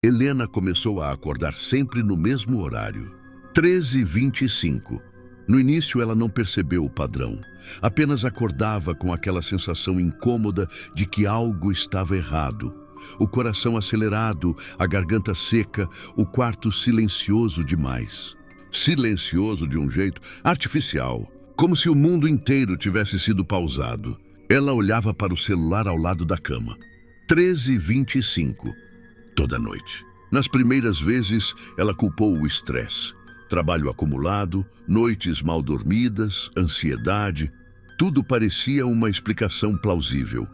Helena começou a acordar sempre no mesmo horário, 13h25. No início ela não percebeu o padrão, apenas acordava com aquela sensação incômoda de que algo estava errado. O coração acelerado, a garganta seca, o quarto silencioso demais. Silencioso de um jeito artificial, como se o mundo inteiro tivesse sido pausado. Ela olhava para o celular ao lado da cama. 13h25. Toda noite. Nas primeiras vezes, ela culpou o estresse. Trabalho acumulado, noites mal dormidas, ansiedade. Tudo parecia uma explicação plausível.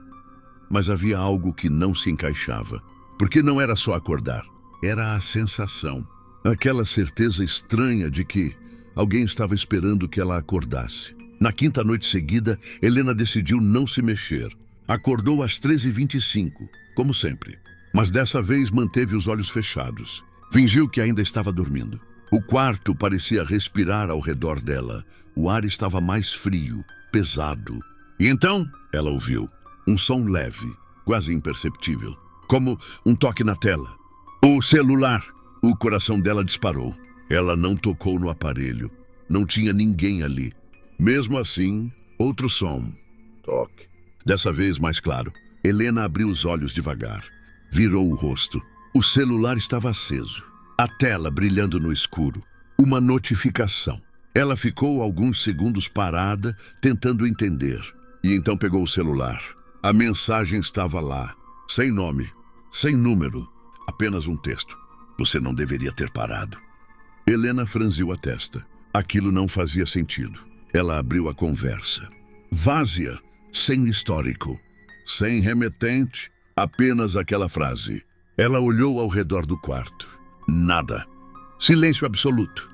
Mas havia algo que não se encaixava. Porque não era só acordar. Era a sensação. Aquela certeza estranha de que alguém estava esperando que ela acordasse. Na quinta noite seguida, Helena decidiu não se mexer. Acordou às 13h25, como sempre. Mas dessa vez manteve os olhos fechados. Fingiu que ainda estava dormindo. O quarto parecia respirar ao redor dela. O ar estava mais frio, pesado. E então, ela ouviu um som leve, quase imperceptível, como um toque na tela. O celular! O coração dela disparou. Ela não tocou no aparelho. Não tinha ninguém ali. Mesmo assim, outro som. Toque. Dessa vez mais claro. Helena abriu os olhos devagar. Virou o rosto. O celular estava aceso. A tela brilhando no escuro. Uma notificação. Ela ficou alguns segundos parada, tentando entender. E então pegou o celular. A mensagem estava lá. Sem nome. Sem número. Apenas um texto. Você não deveria ter parado. Helena franziu a testa. Aquilo não fazia sentido. Ela abriu a conversa. Vazia. Sem histórico. Sem remetente. Apenas aquela frase. Ela olhou ao redor do quarto. Nada. Silêncio absoluto.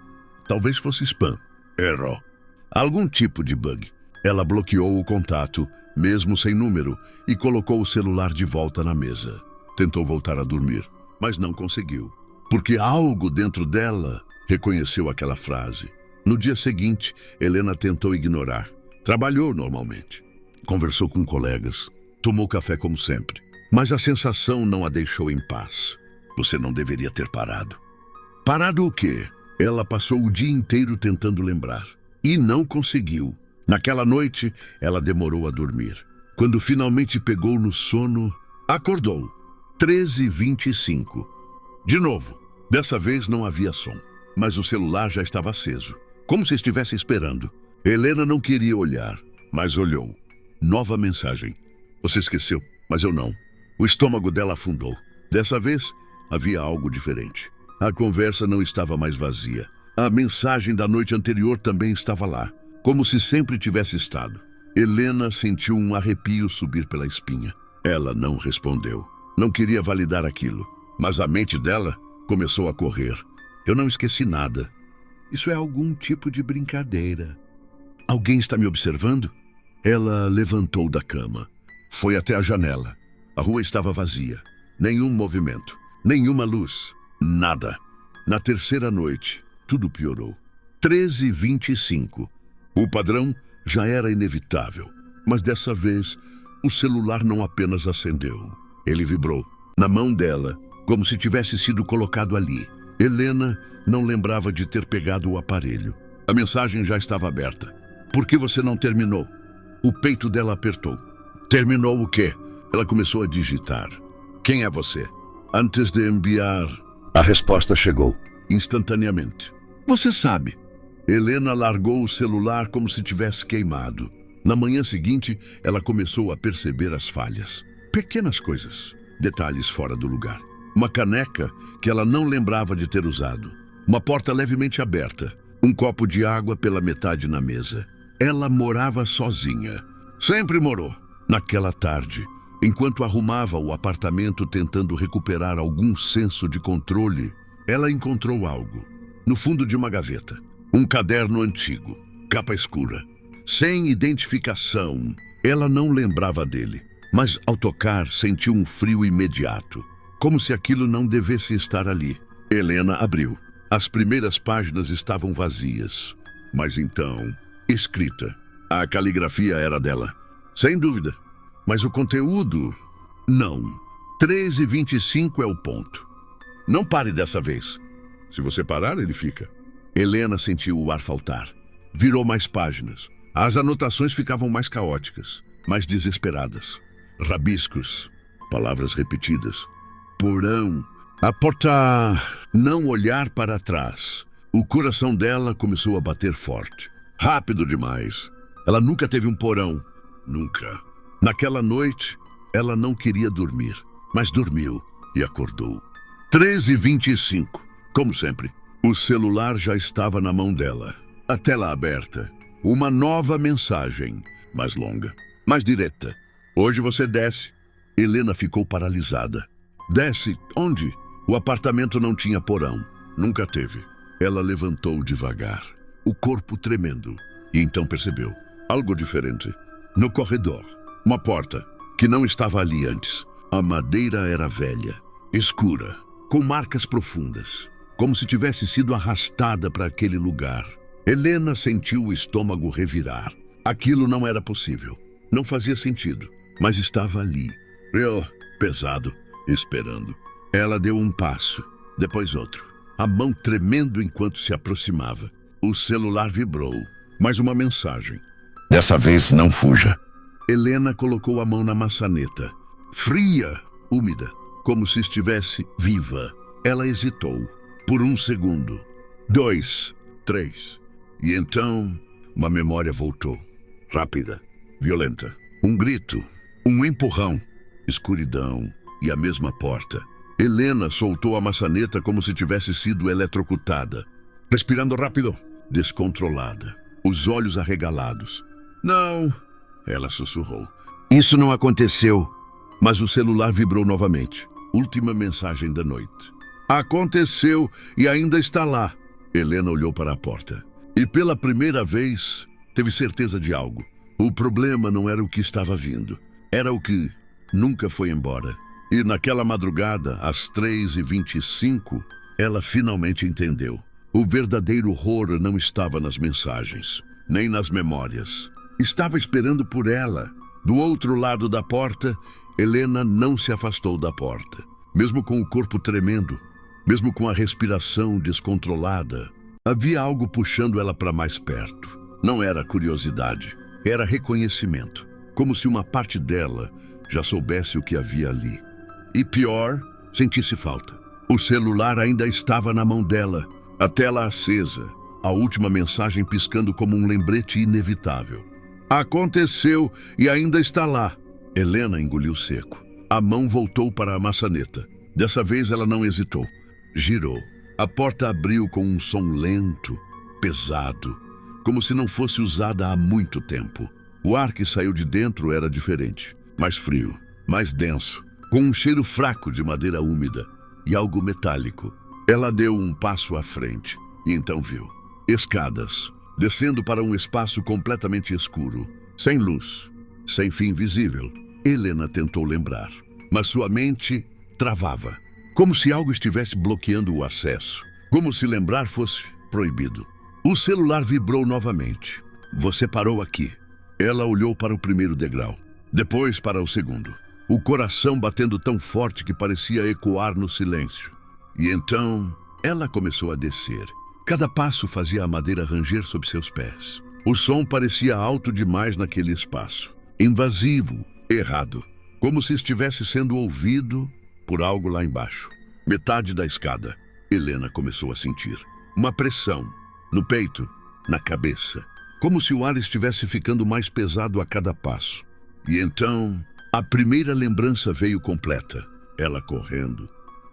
Talvez fosse spam. Error. Algum tipo de bug. Ela bloqueou o contato, mesmo sem número, e colocou o celular de volta na mesa. Tentou voltar a dormir, mas não conseguiu. Porque algo dentro dela reconheceu aquela frase. No dia seguinte, Helena tentou ignorar. Trabalhou normalmente. Conversou com colegas. Tomou café como sempre. Mas a sensação não a deixou em paz. Você não deveria ter parado. Parado o quê? Ela passou o dia inteiro tentando lembrar. E não conseguiu. Naquela noite, ela demorou a dormir. Quando finalmente pegou no sono, acordou. 13h25. De novo. Dessa vez não havia som. Mas o celular já estava aceso. Como se estivesse esperando. Helena não queria olhar, mas olhou. Nova mensagem. Você esqueceu, mas eu não. O estômago dela afundou. Dessa vez, havia algo diferente. A conversa não estava mais vazia. A mensagem da noite anterior também estava lá, como se sempre tivesse estado. Helena sentiu um arrepio subir pela espinha. Ela não respondeu. Não queria validar aquilo, mas a mente dela começou a correr. Eu não esqueci nada. Isso é algum tipo de brincadeira. Alguém está me observando? Ela levantou da cama. Foi até a janela. A rua estava vazia. Nenhum movimento. Nenhuma luz. Nada. Na terceira noite, tudo piorou. 13h25. O padrão já era inevitável. Mas dessa vez, o celular não apenas acendeu. Ele vibrou. Na mão dela, como se tivesse sido colocado ali. Helena não lembrava de ter pegado o aparelho. A mensagem já estava aberta. Por que você não terminou? O peito dela apertou. Terminou o quê? Ela começou a digitar. Quem é você? Antes de enviar, a resposta chegou, instantaneamente. Você sabe. Helena largou o celular como se tivesse queimado. Na manhã seguinte, ela começou a perceber as falhas. Pequenas coisas, detalhes fora do lugar. Uma caneca que ela não lembrava de ter usado. Uma porta levemente aberta. Um copo de água pela metade na mesa. Ela morava sozinha. Sempre morou. Naquela tarde, enquanto arrumava o apartamento tentando recuperar algum senso de controle, ela encontrou algo. No fundo de uma gaveta. Um caderno antigo. Capa escura. Sem identificação. Ela não lembrava dele. Mas ao tocar, sentiu um frio imediato. Como se aquilo não devesse estar ali. Helena abriu. As primeiras páginas estavam vazias. Mas então, escrita. A caligrafia era dela. Sem dúvida. Mas o conteúdo... Não. 13h25 é o ponto. Não pare dessa vez. Se você parar, ele fica. Helena sentiu o ar faltar. Virou mais páginas. As anotações ficavam mais caóticas, mais desesperadas. Rabiscos, palavras repetidas. Porão. A porta. Não olhar para trás. O coração dela começou a bater forte. Rápido demais. Ela nunca teve um porão. Nunca. Naquela noite, ela não queria dormir, mas dormiu e acordou. 13h25. Como sempre, o celular já estava na mão dela. A tela aberta. Uma nova mensagem. Mais longa, mais direta. Hoje você desce. Helena ficou paralisada. Desce? Onde? O apartamento não tinha porão. Nunca teve. Ela levantou devagar, o corpo tremendo, e então percebeu algo diferente. No corredor, uma porta que não estava ali antes. A madeira era velha, escura, com marcas profundas, como se tivesse sido arrastada para aquele lugar. Helena sentiu o estômago revirar. Aquilo não era possível. Não fazia sentido, mas estava ali. Pesado, esperando. Ela deu um passo, depois outro. A mão tremendo enquanto se aproximava. O celular vibrou. Mais uma mensagem. Dessa vez não fuja. Helena colocou a mão na maçaneta. Fria, úmida, como se estivesse viva. Ela hesitou. Por um segundo. 2, 3. E então, uma memória voltou. Rápida, violenta. Um grito, um empurrão. Escuridão e a mesma porta. Helena soltou a maçaneta como se tivesse sido eletrocutada. Respirando rápido, descontrolada, os olhos arregalados. Não, ela sussurrou. Isso não aconteceu, mas o celular vibrou novamente. Última mensagem da noite. Aconteceu e ainda está lá. Helena olhou para a porta. E pela primeira vez, teve certeza de algo. O problema não era o que estava vindo. Era o que nunca foi embora. E naquela madrugada, às 3h25, ela finalmente entendeu. O verdadeiro horror não estava nas mensagens, nem nas memórias. Estava esperando por ela. Do outro lado da porta, Helena não se afastou da porta. Mesmo com o corpo tremendo, mesmo com a respiração descontrolada, havia algo puxando ela para mais perto. Não era curiosidade, era reconhecimento. Como se uma parte dela já soubesse o que havia ali. E pior, sentisse falta. O celular ainda estava na mão dela, a tela acesa, a última mensagem piscando como um lembrete inevitável. Aconteceu e ainda está lá. Helena engoliu seco. A mão voltou para a maçaneta. Dessa vez ela não hesitou. Girou. A porta abriu com um som lento, pesado, como se não fosse usada há muito tempo. O ar que saiu de dentro era diferente, mais frio, mais denso, com um cheiro fraco de madeira úmida e algo metálico. Ela deu um passo à frente e então viu escadas, descendo para um espaço completamente escuro, sem luz, sem fim visível. Helena tentou lembrar, mas sua mente travava, como se algo estivesse bloqueando o acesso, como se lembrar fosse proibido. O celular vibrou novamente. Você parou aqui. Ela olhou para o primeiro degrau, depois para o segundo. O coração batendo tão forte que parecia ecoar no silêncio. E então, ela começou a descer. Cada passo fazia a madeira ranger sob seus pés. O som parecia alto demais naquele espaço. Invasivo, errado. Como se estivesse sendo ouvido por algo lá embaixo. Metade da escada, Helena começou a sentir uma pressão no peito, na cabeça. Como se o ar estivesse ficando mais pesado a cada passo. E então, a primeira lembrança veio completa. Ela correndo,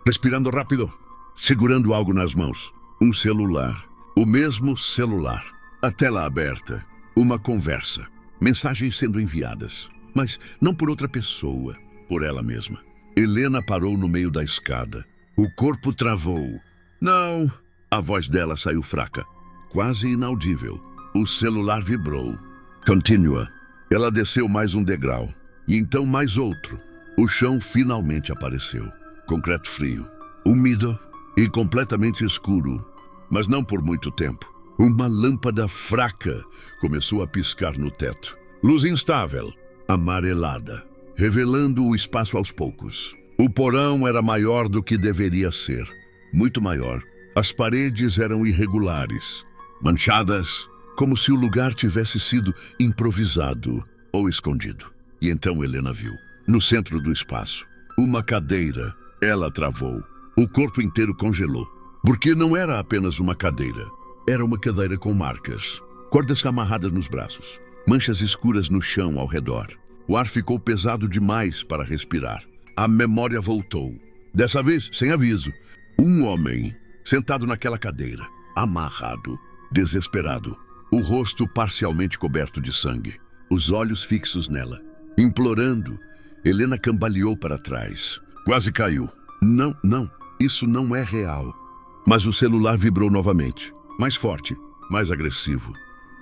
respirando rápido, segurando algo nas mãos. Um celular. O mesmo celular. A tela aberta. Uma conversa. Mensagens sendo enviadas. Mas não por outra pessoa, por ela mesma. Helena parou no meio da escada. O corpo travou. Não! A voz dela saiu fraca, quase inaudível. O celular vibrou. Continua. Ela desceu mais um degrau. E então mais outro. O chão finalmente apareceu. Concreto frio, úmido e completamente escuro. Mas não por muito tempo. Uma lâmpada fraca começou a piscar no teto. Luz instável, amarelada, revelando o espaço aos poucos. O porão era maior do que deveria ser. muito maior. As paredes eram irregulares, manchadas, como se o lugar tivesse sido improvisado ou escondido. E então Helena viu, no centro do espaço, uma cadeira. Ela travou. O corpo inteiro congelou. Porque não era apenas uma cadeira. Era uma cadeira com marcas, cordas amarradas nos braços, manchas escuras no chão ao redor. O ar ficou pesado demais para respirar. A memória voltou. Dessa vez, sem aviso. Um homem, sentado naquela cadeira, amarrado, desesperado. O rosto parcialmente coberto de sangue. Os olhos fixos nela. Implorando, Helena cambaleou para trás. Quase caiu. Não, isso não é real. Mas o celular vibrou novamente. Mais forte, mais agressivo.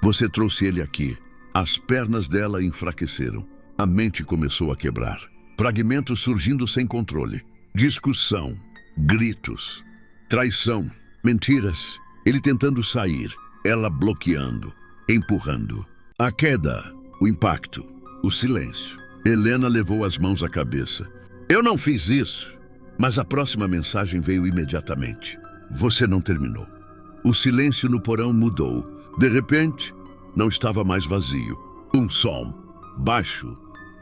Você trouxe ele aqui. As pernas dela enfraqueceram. A mente começou a quebrar. Fragmentos surgindo sem controle. Discussão, gritos, traição, mentiras. Ele tentando sair, ela bloqueando, empurrando. A queda, o impacto, o silêncio. Helena levou as mãos à cabeça. Eu não fiz isso. Mas a próxima mensagem veio imediatamente. Você não terminou. O silêncio no porão mudou. De repente, não estava mais vazio. Um som, baixo,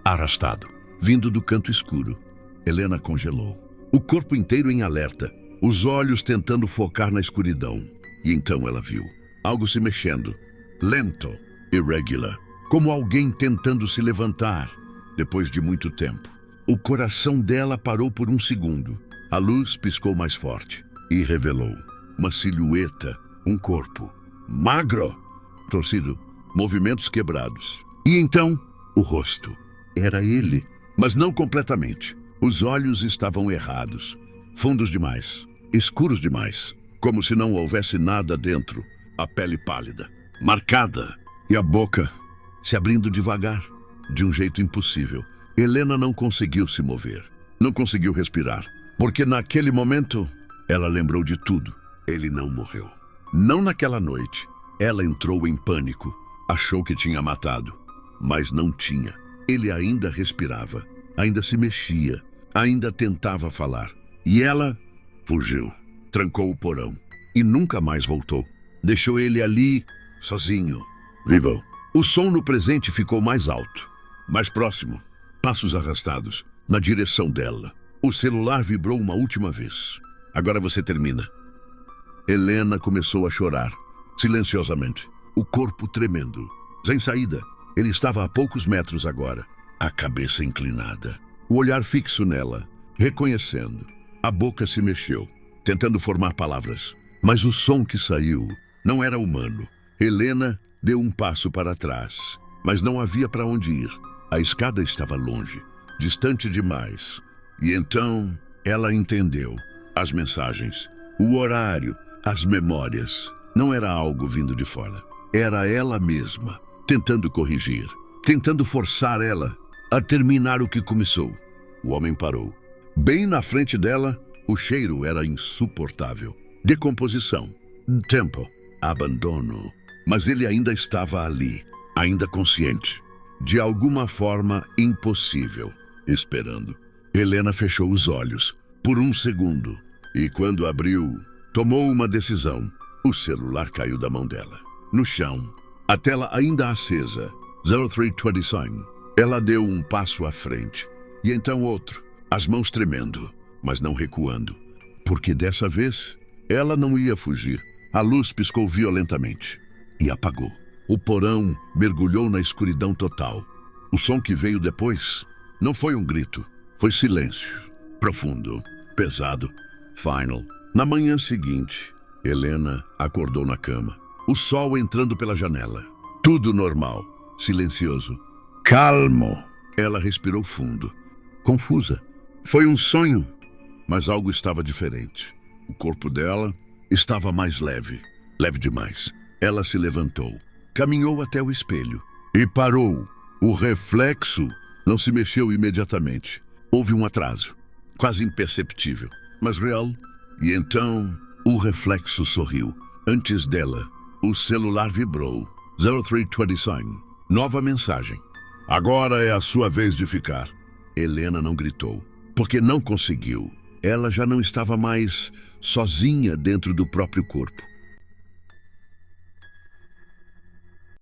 arrastado, vindo do canto escuro. Helena congelou. O corpo inteiro em alerta, os olhos tentando focar na escuridão. E então ela viu algo se mexendo, lento, irregular, como alguém tentando se levantar depois de muito tempo. O coração dela parou por um segundo. A luz piscou mais forte e revelou uma silhueta, um corpo magro, torcido, movimentos quebrados. E então, o rosto. Era ele, mas não completamente. Os olhos estavam errados, fundos demais, escuros demais, como se não houvesse nada dentro. A pele pálida, marcada, e a boca se abrindo devagar, de um jeito impossível. Helena não conseguiu se mover, não conseguiu respirar, porque naquele momento ela lembrou de tudo. Ele não morreu. Não naquela noite. Ela entrou em pânico, achou que tinha matado, mas não tinha. Ele ainda respirava, ainda se mexia, ainda tentava falar. E ela fugiu, trancou o porão e nunca mais voltou. Deixou ele ali, sozinho, vivo. O som no presente ficou mais alto, mais próximo. Passos arrastados, na direção dela. O celular vibrou uma última vez. Agora você termina. Helena começou a chorar, silenciosamente, o corpo tremendo. Sem saída, ele estava a poucos metros agora, a cabeça inclinada, o olhar fixo nela, reconhecendo. A boca se mexeu, tentando formar palavras, mas o som que saiu não era humano. Helena deu um passo para trás, mas não havia para onde ir. A escada estava longe, distante demais. E então ela entendeu. As mensagens, o horário, as memórias. Não era algo vindo de fora. Era ela mesma, tentando corrigir, tentando forçar ela a terminar o que começou. O homem parou. Bem na frente dela, o cheiro era insuportável. Decomposição, tempo, abandono. Mas ele ainda estava ali, ainda consciente. De alguma forma impossível, esperando. Helena fechou os olhos, por um segundo. E quando abriu, tomou uma decisão. O celular caiu da mão dela. No chão, a tela ainda acesa. 0325. Ela deu um passo à frente. E então outro, as mãos tremendo, mas não recuando. Porque dessa vez, ela não ia fugir. A luz piscou violentamente e apagou. O porão mergulhou na escuridão total. O som que veio depois não foi um grito, foi silêncio. Profundo, pesado, final. Na manhã seguinte, Helena acordou na cama. O sol entrando pela janela. Tudo normal, silencioso, calmo. Ela respirou fundo, confusa. Foi um sonho, mas algo estava diferente. O corpo dela estava mais leve, leve demais. Ela se levantou, caminhou até o espelho e parou. O reflexo não se mexeu imediatamente. Houve um atraso, quase imperceptível, mas real. E então o reflexo sorriu. Antes dela, o celular vibrou. 0325. Nova mensagem. Agora é a sua vez de ficar. Helena não gritou, porque não conseguiu. ela já não estava mais sozinha dentro do próprio corpo.